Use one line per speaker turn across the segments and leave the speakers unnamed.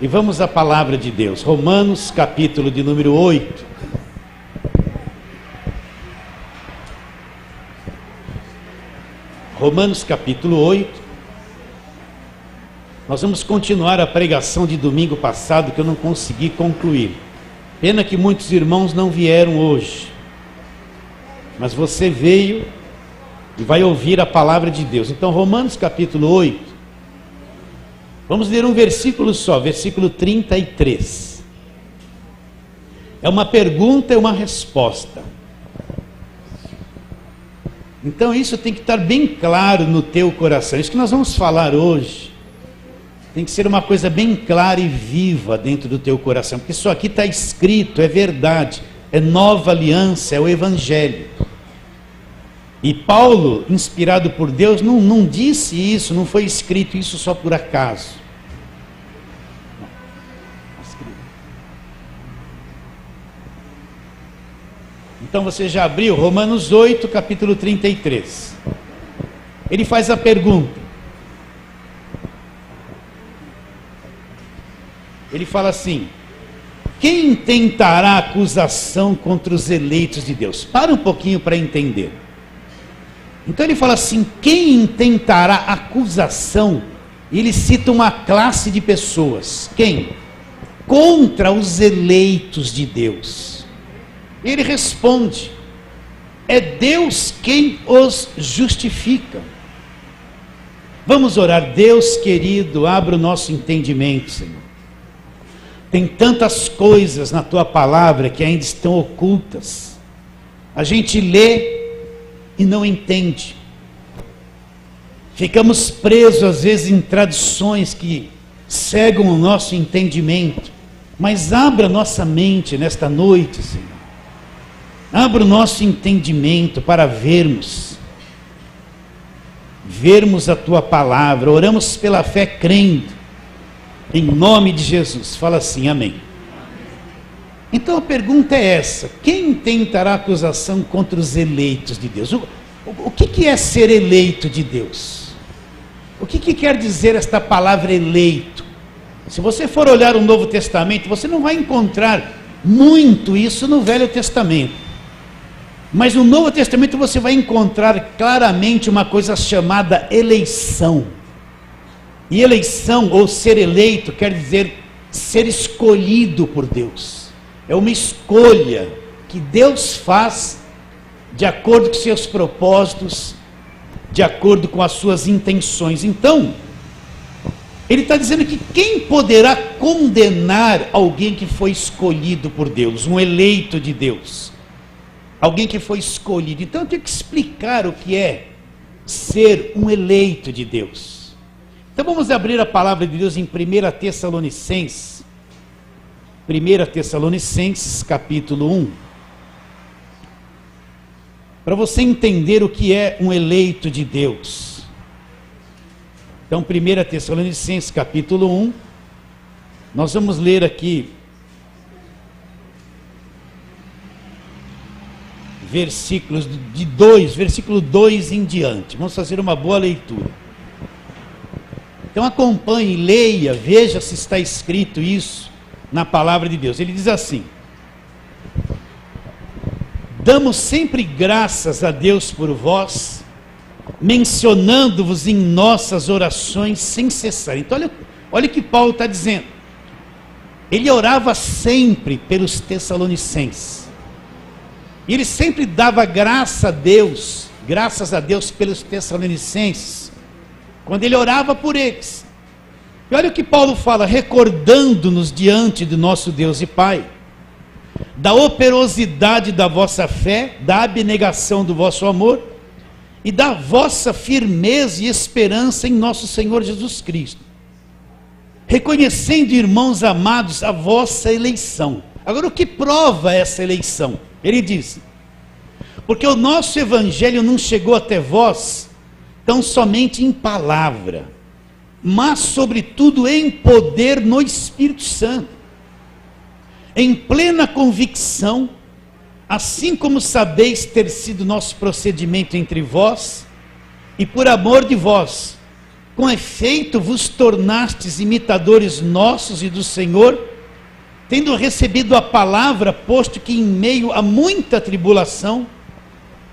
E vamos à palavra de Deus. Romanos, capítulo de número 8. Romanos, capítulo 8. Nós vamos continuar a pregação de domingo passado, que eu não consegui concluir. Pena que muitos irmãos não vieram hoje. Mas você veio e vai ouvir a palavra de Deus. Então, Romanos, capítulo 8. Vamos ler um versículo só, versículo 33. É uma pergunta e uma resposta. Então isso tem que estar bem claro no teu coração. Isso que nós vamos falar hoje tem que ser uma coisa bem clara e viva dentro do teu coração. Porque isso aqui está escrito, é verdade, é nova aliança, é o Evangelho. E Paulo, inspirado por Deus, não disse isso, não foi escrito isso só por acaso. Então você já abriu Romanos 8, capítulo 33. Ele faz a pergunta. Ele fala assim: quem intentará acusação contra os eleitos de Deus? Para um pouquinho para entender. Então ele fala assim: quem intentará acusação? E ele cita uma classe de pessoas. Quem? Contra os eleitos de Deus. Ele responde: é Deus quem os justifica. Vamos orar. Deus querido, abra o nosso entendimento, Senhor. Tem tantas coisas na tua palavra que ainda estão ocultas. A gente lê e não entende. Ficamos presos às vezes em tradições que cegam o nosso entendimento. Mas abra nossa mente nesta noite, Senhor. Abra o nosso entendimento para vermos a tua palavra. Oramos pela fé crendo em nome de Jesus. Fala assim, amém. Então a pergunta é essa: quem tentará acusação contra os eleitos de Deus? O que é ser eleito de Deus? O que quer dizer esta palavra eleito? Se você for olhar o Novo Testamento, você não vai encontrar muito isso no Velho Testamento. Mas no Novo Testamento você vai encontrar claramente uma coisa chamada eleição. E eleição, ou ser eleito, quer dizer ser escolhido por Deus. É uma escolha que Deus faz de acordo com seus propósitos, de acordo com as suas intenções. Então, ele está dizendo que quem poderá condenar alguém que foi escolhido por Deus, um eleito de Deus? Alguém que foi escolhido. Então eu tenho que explicar o que é ser um eleito de Deus. Então vamos abrir a palavra de Deus em 1 Tessalonicenses. 1 Tessalonicenses, capítulo 1. Para você entender o que é um eleito de Deus. Então 1 Tessalonicenses, capítulo 1. Nós vamos ler aqui versículos de 2, versículo 2 em diante. Vamos fazer uma boa leitura. Então acompanhe, leia, veja se está escrito isso na palavra de Deus. Ele diz assim: damos sempre graças a Deus por vós, mencionando-vos em nossas orações sem cessar. Então olha o que Paulo está dizendo. Ele orava sempre pelos Tessalonicenses. E ele sempre dava graças a Deus pelos Tessalonicenses, quando ele orava por eles. E olha o que Paulo fala: recordando-nos diante do nosso Deus e Pai, da operosidade da vossa fé, da abnegação do vosso amor, e da vossa firmeza e esperança em nosso Senhor Jesus Cristo, reconhecendo, irmãos amados, a vossa eleição. Agora, o que prova essa eleição? Ele diz: porque o nosso evangelho não chegou até vós tão somente em palavra, mas sobretudo em poder no Espírito Santo, em plena convicção, assim como sabeis ter sido nosso procedimento entre vós, e por amor de vós, Com efeito, vos tornastes imitadores nossos e do Senhor, tendo recebido a palavra, posto que em meio a muita tribulação,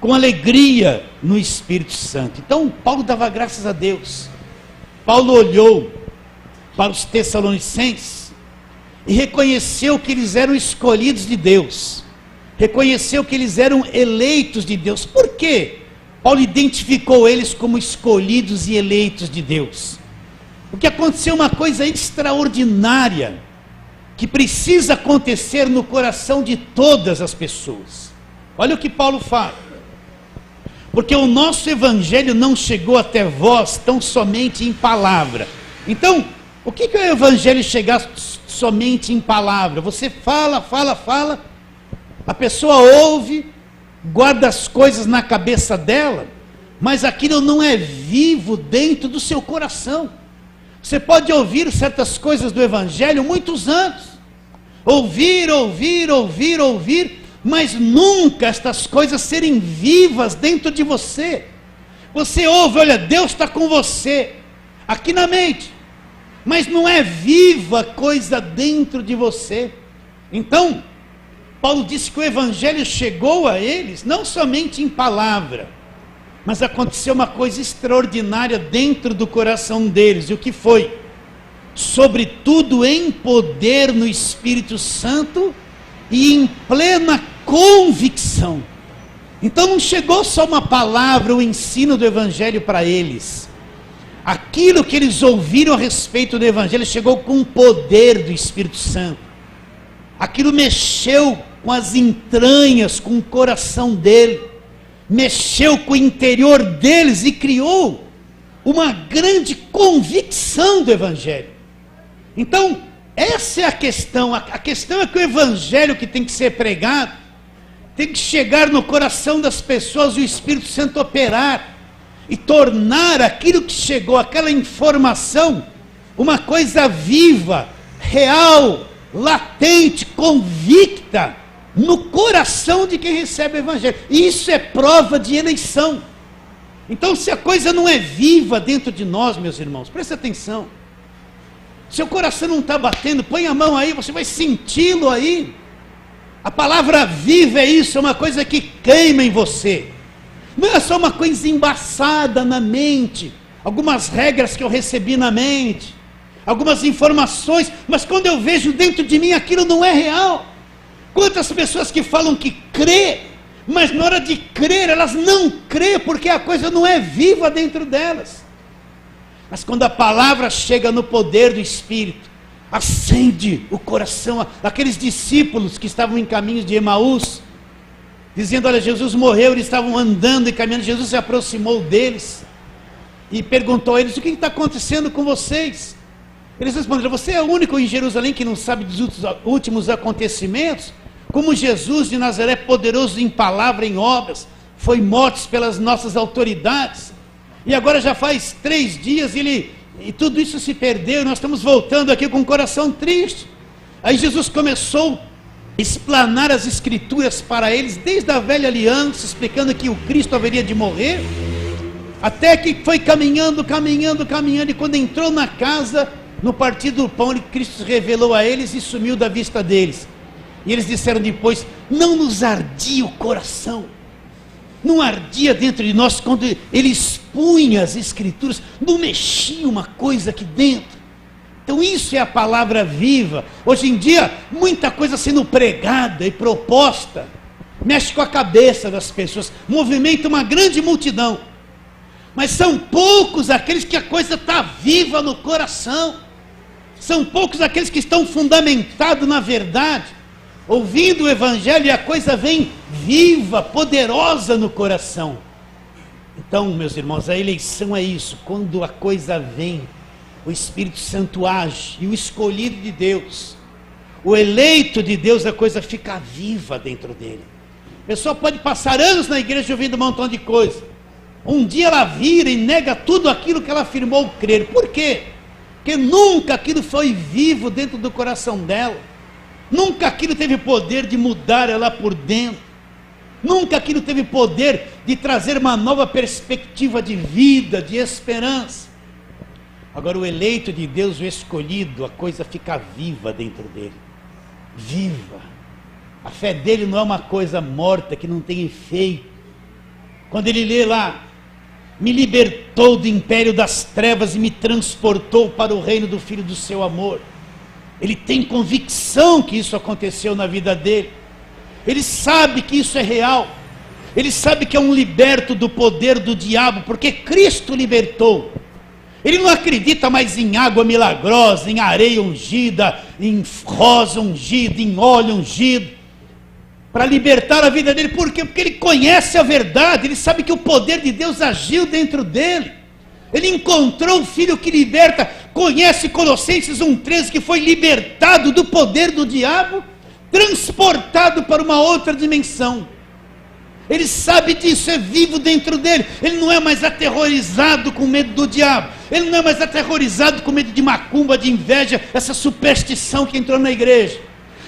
com alegria no Espírito Santo. Então, Paulo dava graças a Deus. Paulo olhou para os Tessalonicenses e reconheceu que eles eram escolhidos de Deus. Reconheceu que eles eram eleitos de Deus. Por quê? Paulo identificou eles como escolhidos e eleitos de Deus. Porque aconteceu uma coisa extraordinária que precisa acontecer no coração de todas as pessoas. Olha o que Paulo fala. Porque o nosso evangelho não chegou até vós tão somente em palavra. Então, o que é o evangelho chegar somente em palavra? Você fala, a pessoa ouve, guarda as coisas na cabeça dela, mas aquilo não é vivo dentro do seu coração. Você pode ouvir certas coisas do evangelho muitos anos, ouvir, mas nunca estas coisas serem vivas dentro de você. Você ouve, olha, Deus está com você, aqui na mente, mas não é viva coisa dentro de você. Então, Paulo disse que o evangelho chegou a eles, não somente em palavra, mas aconteceu uma coisa extraordinária dentro do coração deles. E o que foi? Sobretudo em poder no Espírito Santo e em plena convicção. Então não chegou só uma palavra, o ensino do evangelho para eles. Aquilo que eles ouviram a respeito do evangelho chegou com o poder do Espírito Santo. Aquilo mexeu com as entranhas, com o coração dele, mexeu com o interior deles e criou uma grande convicção do evangelho. Então, essa é a questão. A questão é que o evangelho que tem que ser pregado tem que chegar no coração das pessoas e o Espírito Santo operar e tornar aquilo que chegou, aquela informação, uma coisa viva, real, latente, convicta no coração de quem recebe o evangelho. E isso é prova de eleição. Então, se a coisa não é viva dentro de nós, meus irmãos, presta atenção. Seu coração não está batendo, põe a mão aí, você vai senti-lo aí. A palavra viva é isso, é uma coisa que queima em você. Não é só uma coisa embaçada na mente, algumas regras que eu recebi na mente, algumas informações, mas quando eu vejo dentro de mim, aquilo não é real. Quantas pessoas que falam que crê, mas na hora de crer, elas não crê, porque a coisa não é viva dentro delas. Mas quando a palavra chega no poder do Espírito, acende o coração. Aqueles discípulos que estavam em caminhos de Emaús, dizendo, olha, Jesus morreu, eles estavam andando e caminhando, Jesus se aproximou deles, e perguntou a eles, o que está acontecendo com vocês? Eles responderam, você é o único em Jerusalém que não sabe dos últimos acontecimentos? Como Jesus de Nazaré, poderoso em palavra, em obras, foi morto pelas nossas autoridades, e agora já faz 3 dias e tudo isso se perdeu, nós estamos voltando aqui com o coração triste. Aí Jesus começou a explanar as escrituras para eles, desde a velha aliança, explicando que o Cristo haveria de morrer, até que foi caminhando, e quando entrou na casa, no partir do pão, Cristo se revelou a eles e sumiu da vista deles. E eles disseram depois, não nos ardia o coração, não ardia dentro de nós quando ele expunha as escrituras, não mexia uma coisa aqui dentro. Então isso é a palavra viva. Hoje em dia, muita coisa sendo pregada e proposta, mexe com a cabeça das pessoas, movimenta uma grande multidão, mas são poucos aqueles que a coisa está viva no coração, são poucos aqueles que estão fundamentados na verdade, ouvindo o evangelho, e a coisa vem viva, poderosa no coração. Então, meus irmãos, a eleição é isso. Quando a coisa vem, o Espírito Santo age, e o escolhido de Deus, o eleito de Deus, a coisa fica viva dentro dele. A pessoa pode passar anos na igreja ouvindo um montão de coisa, um dia ela vira e nega tudo aquilo que ela afirmou crer. Por quê? Porque nunca aquilo foi vivo dentro do coração dela. Nunca aquilo teve poder de mudar ela por dentro. Nunca aquilo teve poder de trazer uma nova perspectiva de vida, de esperança. Agora o eleito de Deus, o escolhido, a coisa fica viva dentro dele. Viva. A fé dele não é uma coisa morta, que não tem efeito. Quando ele lê lá, me libertou do império das trevas e me transportou para o reino do Filho do seu amor. Ele tem convicção que isso aconteceu na vida dele. Ele sabe que isso é real. Ele sabe que é um liberto do poder do diabo, porque Cristo libertou. Ele não acredita mais em água milagrosa, em areia ungida, em rosa ungida, em óleo ungido, para libertar a vida dele. Por quê? Porque ele conhece a verdade, ele sabe que o poder de Deus agiu dentro dele. Ele encontrou o Filho que liberta, conhece Colossenses 1,13, que foi libertado do poder do diabo, transportado para uma outra dimensão. Ele sabe disso, é vivo dentro dele. Ele não é mais aterrorizado com medo do diabo. Ele não é mais aterrorizado com medo de macumba, de inveja, essa superstição que entrou na igreja.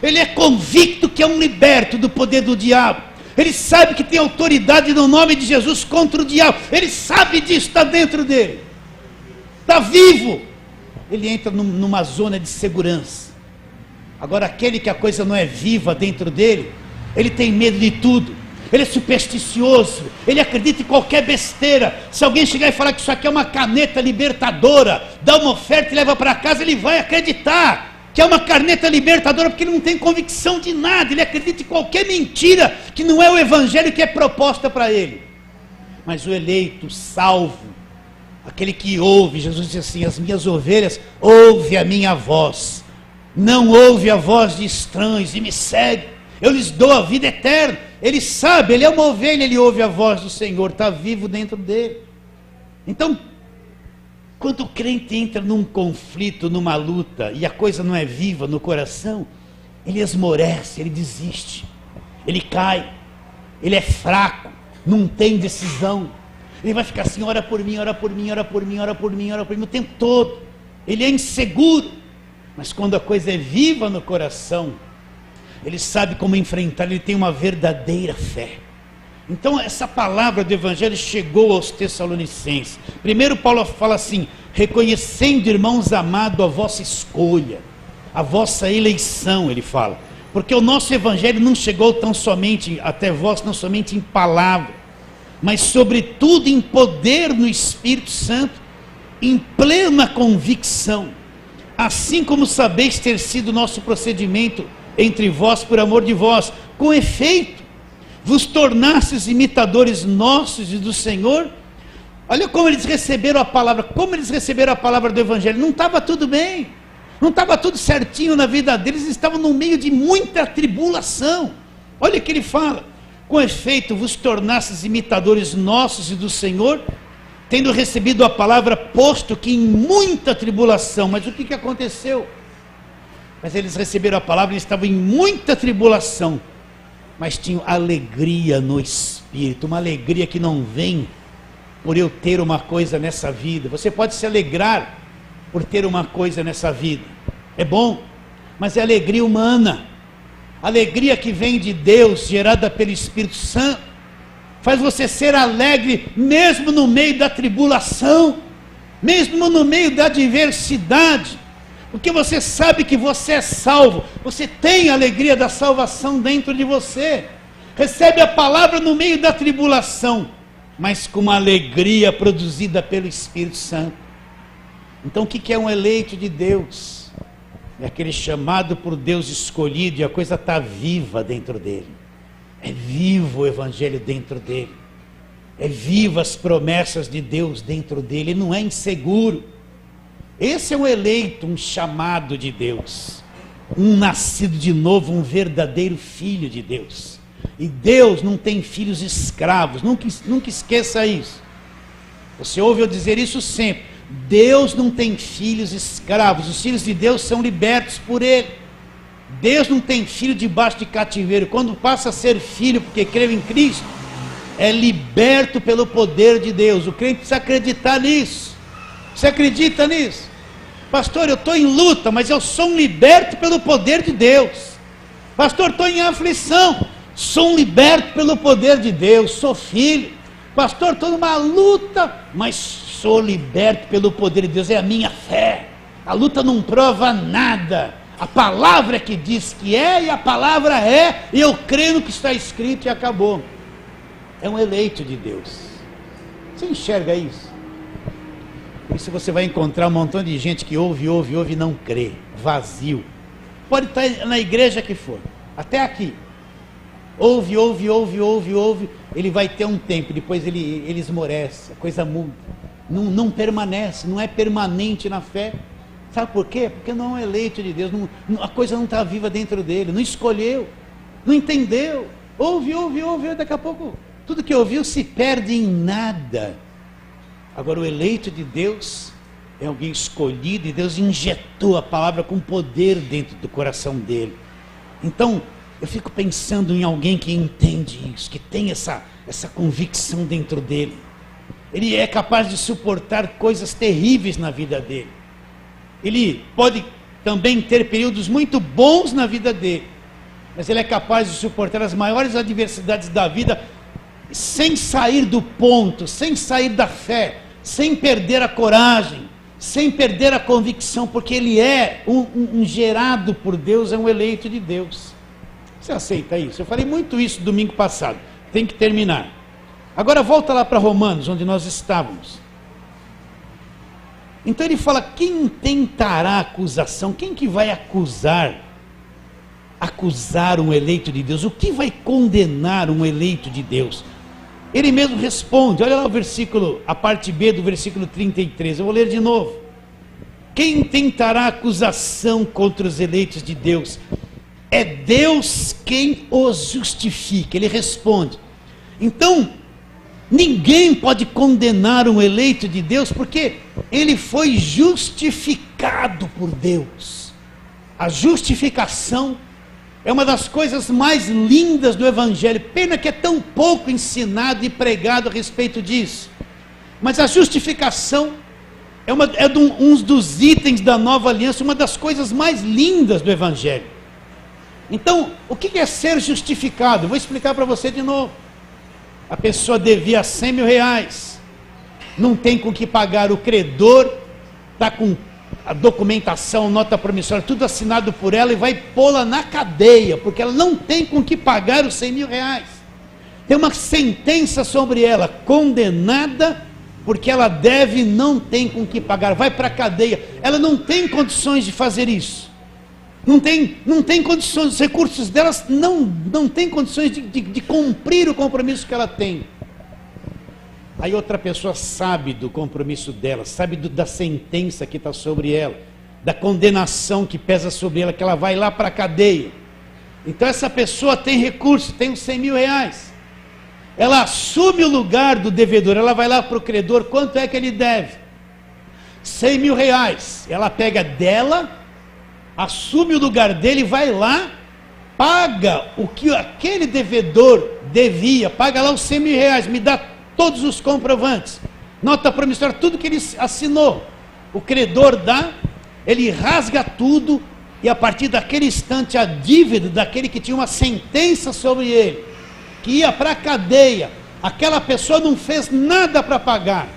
Ele é convicto que é um liberto do poder do diabo. Ele sabe que tem autoridade no nome de Jesus contra o diabo. Ele sabe disso, está dentro dele. Está vivo. Ele entra numa zona de segurança. Agora, aquele que a coisa não é viva dentro dele, ele tem medo de tudo. Ele é supersticioso, ele acredita em qualquer besteira. Se alguém chegar e falar que isso aqui é uma caneta libertadora, dá uma oferta e leva para casa, ele vai acreditar que é uma caneta libertadora, porque ele não tem convicção de nada. Ele acredita em qualquer mentira que não é o evangelho que é proposta para ele. Mas o eleito, salvo, aquele que ouve, Jesus diz assim: as minhas ovelhas ouvem a minha voz, não ouve a voz de estranhos e me segue, eu lhes dou a vida eterna. Ele sabe, ele é uma ovelha, ele ouve a voz do Senhor, está vivo dentro dele. Então, quando o crente entra num conflito, numa luta, e a coisa não é viva no coração, ele esmorece, ele desiste, ele cai, ele é fraco, não tem decisão. Ele vai ficar assim: ora por mim, ora por mim, ora por mim, ora por mim, ora por mim, o tempo todo. Ele é inseguro. Mas quando a coisa é viva no coração, ele sabe como enfrentar, ele tem uma verdadeira fé. Então essa palavra do Evangelho chegou aos Tessalonicenses. Primeiro Paulo fala assim: reconhecendo, irmãos amados, a vossa escolha, a vossa eleição, ele fala. Porque o nosso Evangelho não chegou tão somente até vós, não somente em palavra, mas sobretudo em poder no Espírito Santo, em plena convicção. Assim como sabeis ter sido o nosso procedimento entre vós por amor de vós, com efeito, vos tornastes imitadores nossos e do Senhor. Olha como eles receberam a palavra, como eles receberam a palavra do Evangelho. Não estava tudo bem, não estava tudo certinho na vida deles, eles estavam no meio de muita tribulação. Olha o que ele fala: com efeito, vos tornastes imitadores nossos e do Senhor, tendo recebido a palavra, posto que em muita tribulação. Mas o que aconteceu? Mas eles receberam a palavra, eles estavam em muita tribulação, mas tinham alegria no Espírito, uma alegria que não vem por eu ter uma coisa nessa vida. Você pode se alegrar por ter uma coisa nessa vida, é bom, mas é alegria humana, alegria que vem de Deus, gerada pelo Espírito Santo, faz você ser alegre mesmo no meio da tribulação, mesmo no meio da adversidade, porque você sabe que você é salvo, você tem a alegria da salvação dentro de você, recebe a palavra no meio da tribulação, mas com uma alegria produzida pelo Espírito Santo. Então o que é um eleito de Deus? É aquele chamado por Deus, escolhido, e a coisa está viva dentro dele, é vivo o Evangelho dentro dele, é viva as promessas de Deus dentro dele, ele não é inseguro. Esse é um eleito, um chamado de Deus, um nascido de novo, um verdadeiro filho de Deus. E Deus não tem filhos escravos, nunca esqueça isso. Você ouve eu dizer isso sempre: Deus não tem filhos escravos, os filhos de Deus são libertos por Ele. Deus não tem filho debaixo de cativeiro. Quando passa a ser filho porque creu em Cristo, é liberto pelo poder de Deus. O crente precisa acreditar nisso. Você acredita nisso? Pastor, eu estou em luta, mas eu sou um liberto pelo poder de Deus. Pastor, estou em aflição, sou um liberto pelo poder de Deus, sou filho. Pastor, estou numa luta, mas sou liberto pelo poder de Deus, é a minha fé. A luta não prova nada. A palavra é que diz que é, e a palavra é, e eu creio no que está escrito e acabou. É um eleito de Deus. Você enxerga isso? Por isso você vai encontrar um montão de gente que ouve e não crê. Vazio. Pode estar na igreja que for, até aqui. Ouve, ele vai ter um tempo, depois ele esmorece, a coisa muda. Não permanece, não é permanente na fé. Sabe por quê? Porque não é eleito de Deus, a coisa não está viva dentro dele, não escolheu, não entendeu. Ouve, daqui a pouco tudo que ouviu se perde em nada. Agora o eleito de Deus é alguém escolhido, e Deus injetou a palavra com poder dentro do coração dele. Então eu fico pensando em alguém que entende isso, que tem essa convicção dentro dele. Ele é capaz de suportar coisas terríveis na vida dele. Ele pode também ter períodos muito bons na vida dele, mas ele é capaz de suportar as maiores adversidades da vida sem sair do ponto, sem sair da fé, sem perder a coragem, sem perder a convicção, porque ele é um gerado por Deus, é um eleito de Deus. Você aceita isso? Eu falei muito isso domingo passado, tem que terminar. Agora volta lá para Romanos, onde nós estávamos. Então ele fala, quem tentará acusação? Quem que vai acusar um eleito de Deus? O que vai condenar um eleito de Deus? Ele mesmo responde, olha lá o versículo, a parte B do versículo 33, eu vou ler de novo. Quem tentará acusação contra os eleitos de Deus? É Deus quem os justifica. Ele responde. Então, ninguém pode condenar um eleito de Deus, porque ele foi justificado por Deus. A justificação é uma das coisas mais lindas do Evangelho. Pena que é tão pouco ensinado e pregado a respeito disso. Mas a justificação é um dos itens da nova aliança, uma das coisas mais lindas do Evangelho. Então, o que é ser justificado? Eu vou explicar para você de novo. A pessoa devia 100 mil reais, não tem com que pagar, o credor está com a documentação, nota promissória, tudo assinado por ela, e vai pô-la na cadeia, porque ela não tem com que pagar os 100 mil reais. Tem uma sentença sobre ela, condenada, porque ela deve e não tem com que pagar, vai para a cadeia. Ela não tem condições de fazer isso. Não tem condições, os recursos delas não tem condições de cumprir o compromisso que ela tem. Aí outra pessoa sabe do compromisso dela, sabe da sentença que está sobre ela, da condenação que pesa sobre ela, que ela vai lá para a cadeia. Então essa pessoa tem recurso, tem os 100 mil reais. Ela assume o lugar do devedor, ela vai lá para o credor, quanto é que ele deve? 100 mil reais. Ela pega dela, assume o lugar dele, vai lá, paga o que aquele devedor devia, paga lá os 100 mil reais, me dá todos os comprovantes, nota promissória, tudo que ele assinou. O credor dá, ele rasga tudo, e a partir daquele instante a dívida daquele que tinha uma sentença sobre ele, que ia para a cadeia, aquela pessoa não fez nada para pagar,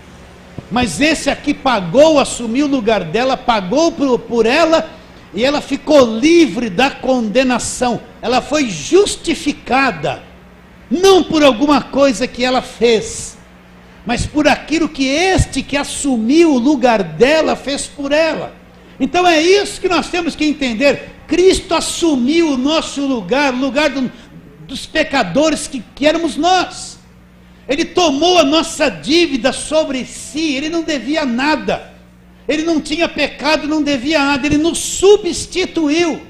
mas esse aqui pagou, assumiu o lugar dela, pagou por ela, e ela ficou livre da condenação. Ela foi justificada, não por alguma coisa que ela fez, mas por aquilo que este que assumiu o lugar dela fez por ela. Então é isso que nós temos que entender. Cristo assumiu o nosso lugar, o lugar dos pecadores que éramos nós. Ele tomou a nossa dívida sobre si, ele não devia nada. Ele não tinha pecado, não devia nada, ele nos substituiu,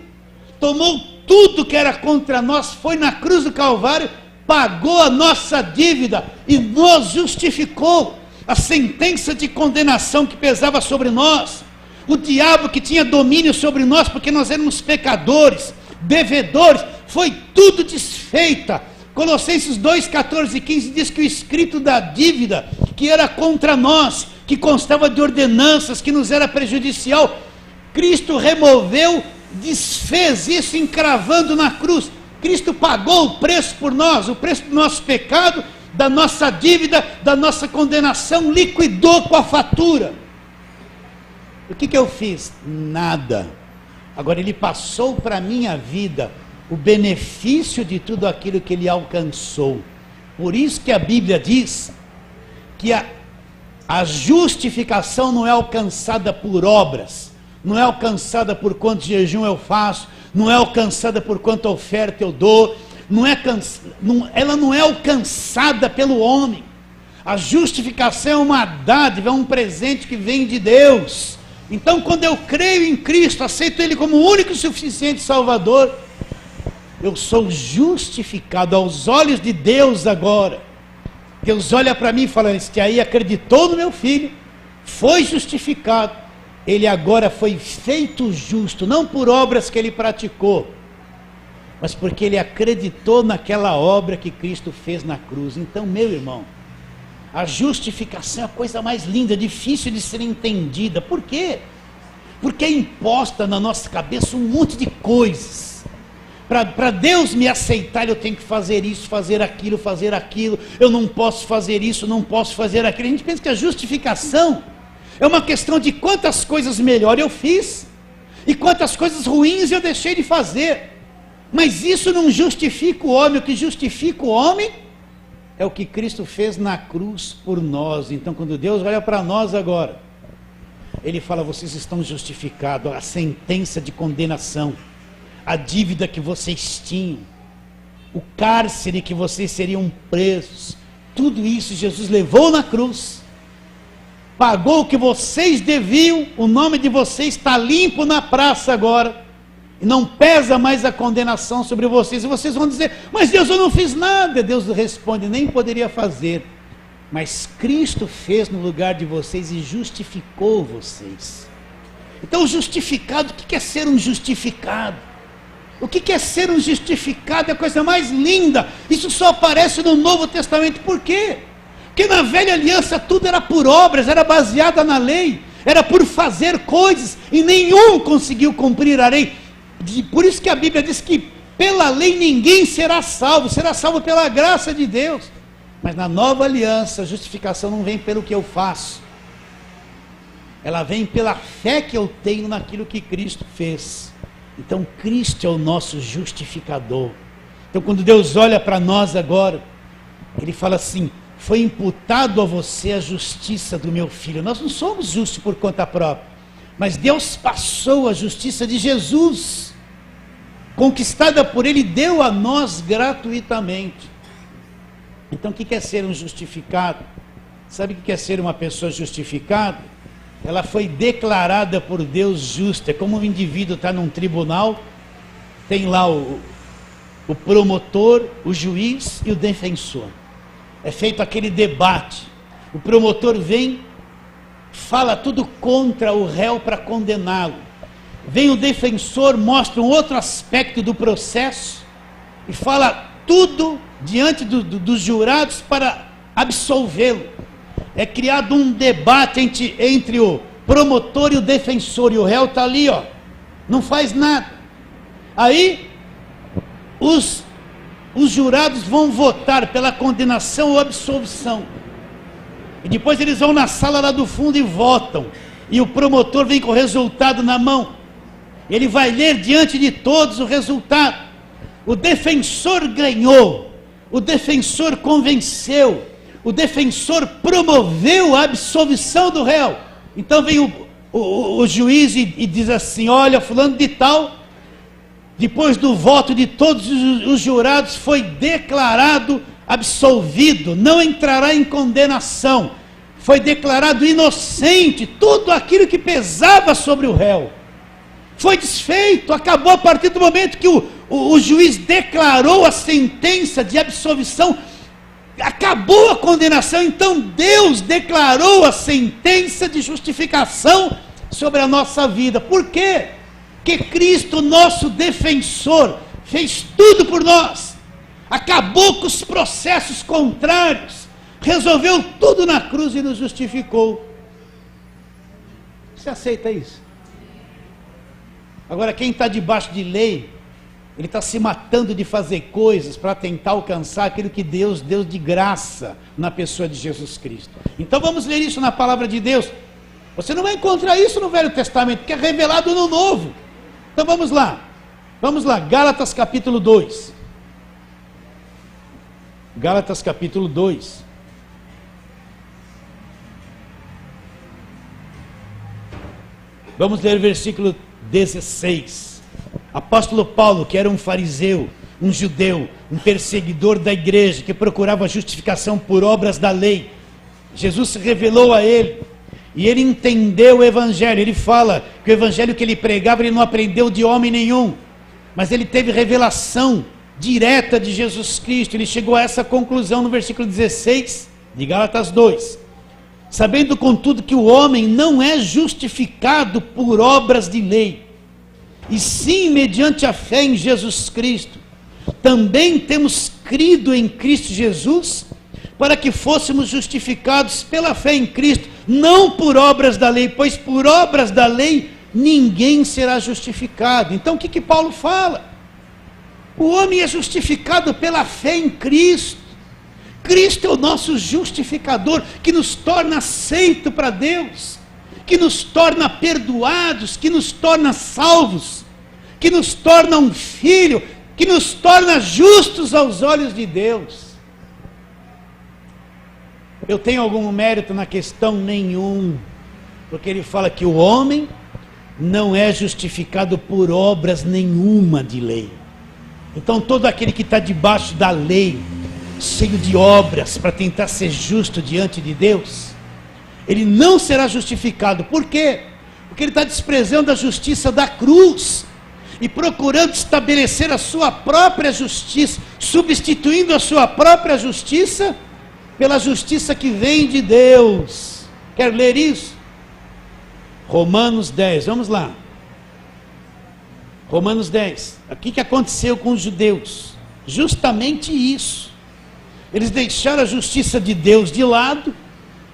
tomou tudo que era contra nós, foi na cruz do Calvário, pagou a nossa dívida e nos justificou. A sentença de condenação que pesava sobre nós, o diabo que tinha domínio sobre nós, porque nós éramos pecadores, devedores, foi tudo desfeita. Colossenses 2, 14 e 15 diz que o escrito da dívida que era contra nós, que constava de ordenanças, que nos era prejudicial, Cristo removeu, desfez isso encravando na cruz. Cristo pagou o preço por nós, o preço do nosso pecado, da nossa dívida, da nossa condenação, liquidou com a fatura. O que eu fiz? Nada. Agora Ele passou para a minha vida o benefício de tudo aquilo que Ele alcançou. Por isso que a Bíblia diz que a justificação não é alcançada por obras, não é alcançada por quanto jejum eu faço, não é alcançada por quanta oferta eu dou, ela não é alcançada pelo homem. A justificação é uma dádiva, é um presente que vem de Deus. Então, quando eu creio em Cristo, aceito Ele como o único e suficiente Salvador, eu sou justificado aos olhos de Deus agora. Deus olha para mim e fala: este aí acreditou no meu filho, foi justificado, ele agora foi feito justo, não por obras que ele praticou, mas porque ele acreditou naquela obra que Cristo fez na cruz. Então, meu irmão, a justificação é a coisa mais linda, difícil de ser entendida. Por quê? Porque é imposta na nossa cabeça um monte de coisas. Para Deus me aceitar, eu tenho que fazer isso, fazer aquilo, eu não posso fazer isso, não posso fazer aquilo. A gente pensa que a justificação é uma questão de quantas coisas melhores eu fiz e quantas coisas ruins eu deixei de fazer. Mas isso não justifica o homem. O que justifica o homem é o que Cristo fez na cruz por nós. Então, quando Deus olha para nós agora, Ele fala: vocês estão justificados. A sentença de condenação, a dívida que vocês tinham, o cárcere que vocês seriam presos, tudo isso Jesus levou na cruz, pagou o que vocês deviam. O nome de vocês está limpo na praça agora, e não pesa mais a condenação sobre vocês. E vocês vão dizer: mas Deus, eu não fiz nada. Deus responde: nem poderia fazer, mas Cristo fez no lugar de vocês e justificou vocês. Então, o justificado, o que é ser um justificado? O que é ser um justificado? É a coisa mais linda. Isso só aparece no Novo Testamento. Por quê? Porque na velha aliança tudo era por obras, era baseada na lei, era por fazer coisas, e nenhum conseguiu cumprir a lei. Por isso que a Bíblia diz que pela lei ninguém será salvo pela graça de Deus. Mas na nova aliança, a justificação não vem pelo que eu faço, ela vem pela fé que eu tenho naquilo que Cristo fez. Então Cristo é o nosso justificador. Então, quando Deus olha para nós agora, Ele fala assim: foi imputado a você a justiça do meu filho. Nós não somos justos por conta própria, mas Deus passou a justiça de Jesus, conquistada por Ele, deu a nós gratuitamente. Então, o que é ser um justificado? Sabe o que é ser uma pessoa justificada? Ela foi declarada por Deus justa. É como um indivíduo está num tribunal, tem lá o promotor, o juiz e o defensor. É feito aquele debate. O promotor vem, fala tudo contra o réu para condená-lo. Vem o defensor, mostra um outro aspecto do processo e fala tudo diante dos jurados para absolvê-lo. É criado um debate entre o promotor e o defensor, e o réu está ali, não faz nada. Aí os jurados vão votar pela condenação ou absolvição, e depois eles vão na sala lá do fundo e votam, e o promotor vem com o resultado na mão. Ele vai ler diante de todos o resultado. O defensor ganhou, o defensor convenceu, o defensor promoveu a absolvição do réu. Então vem o juiz e diz assim: olha, fulano de tal, depois do voto de todos os jurados, foi declarado absolvido, não entrará em condenação, foi declarado inocente. Tudo aquilo que pesava sobre o réu foi desfeito, acabou a partir do momento que o juiz declarou a sentença de absolvição. Acabou a condenação. Então Deus declarou a sentença de justificação sobre a nossa vida. Por quê? Porque Cristo, nosso defensor, fez tudo por nós, acabou com os processos contrários, resolveu tudo na cruz e nos justificou. Você aceita isso? Agora, quem está debaixo de lei Ele está se matando de fazer coisas para tentar alcançar aquilo que Deus deu de graça na pessoa de Jesus Cristo. Então vamos ler isso na palavra de Deus. Você não vai encontrar isso no Velho Testamento, que é revelado no Novo. Então vamos lá. Vamos lá, Gálatas capítulo 2. Gálatas capítulo 2. Vamos ler o versículo 16. Apóstolo Paulo, que era um fariseu, um judeu, um perseguidor da igreja, que procurava justificação por obras da lei. Jesus se revelou a ele, e ele entendeu o evangelho. Ele fala que o evangelho que ele pregava, ele não aprendeu de homem nenhum, mas ele teve revelação direta de Jesus Cristo. Ele chegou a essa conclusão no versículo 16 de Gálatas 2. Sabendo, contudo, que o homem não é justificado por obras de lei, e sim mediante a fé em Jesus Cristo. Também temos crido em Cristo Jesus, para que fôssemos justificados pela fé em Cristo, não por obras da lei, pois por obras da lei ninguém será justificado. Então o que Paulo fala? O homem é justificado pela fé em Cristo. Cristo é o nosso justificador, que nos torna aceito para Deus, que nos torna perdoados, que nos torna salvos, que nos torna um filho, que nos torna justos aos olhos de Deus. Eu tenho algum mérito na questão? Nenhum, porque ele fala que o homem não é justificado por obras nenhuma de lei. Então todo aquele que está debaixo da lei, cheio de obras para tentar ser justo diante de Deus, ele não será justificado. Por quê? Porque ele está desprezando a justiça da cruz e procurando estabelecer a sua própria justiça, substituindo a sua própria justiça pela justiça que vem de Deus. Quer ler isso? Romanos 10, vamos lá. Romanos 10. O que aconteceu com os judeus? Justamente isso. Eles deixaram a justiça de Deus de lado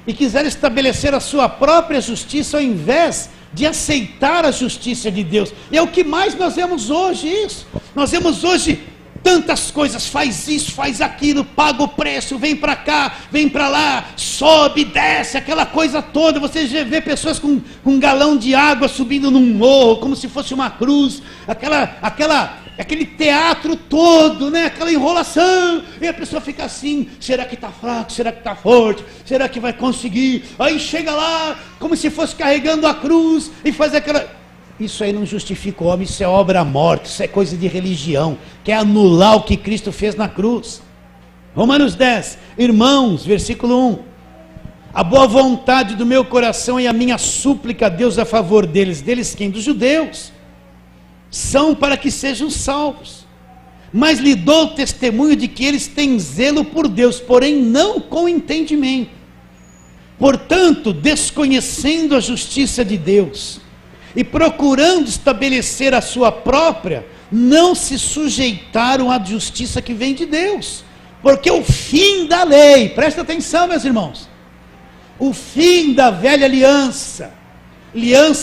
e quiseram estabelecer a sua própria justiça, ao invés de aceitar a justiça de Deus. E é o que mais nós vemos hoje, isso. Nós vemos hoje tantas coisas, faz isso, faz aquilo, paga o preço, vem para cá, vem para lá, sobe, desce, aquela coisa toda. Você já vê pessoas com um galão de água subindo num morro, como se fosse uma cruz, aquele teatro todo, né? Aquela enrolação, e a pessoa fica assim: será que está fraco, será que está forte, será que vai conseguir? Aí chega lá, como se fosse carregando a cruz, e faz aquela... Isso aí não justifica o homem, isso é obra morta, isso é coisa de religião, quer anular o que Cristo fez na cruz. Romanos 10, irmãos, versículo 1: a boa vontade do meu coração e a minha súplica a Deus a favor deles. Deles quem? Dos judeus. São para que sejam salvos. Mas lhe dou testemunho de que eles têm zelo por Deus, porém não com entendimento. Portanto, desconhecendo a justiça de Deus e procurando estabelecer a sua própria, não se sujeitaram à justiça que vem de Deus. Porque o fim da lei, presta atenção, meus irmãos, o fim da velha aliança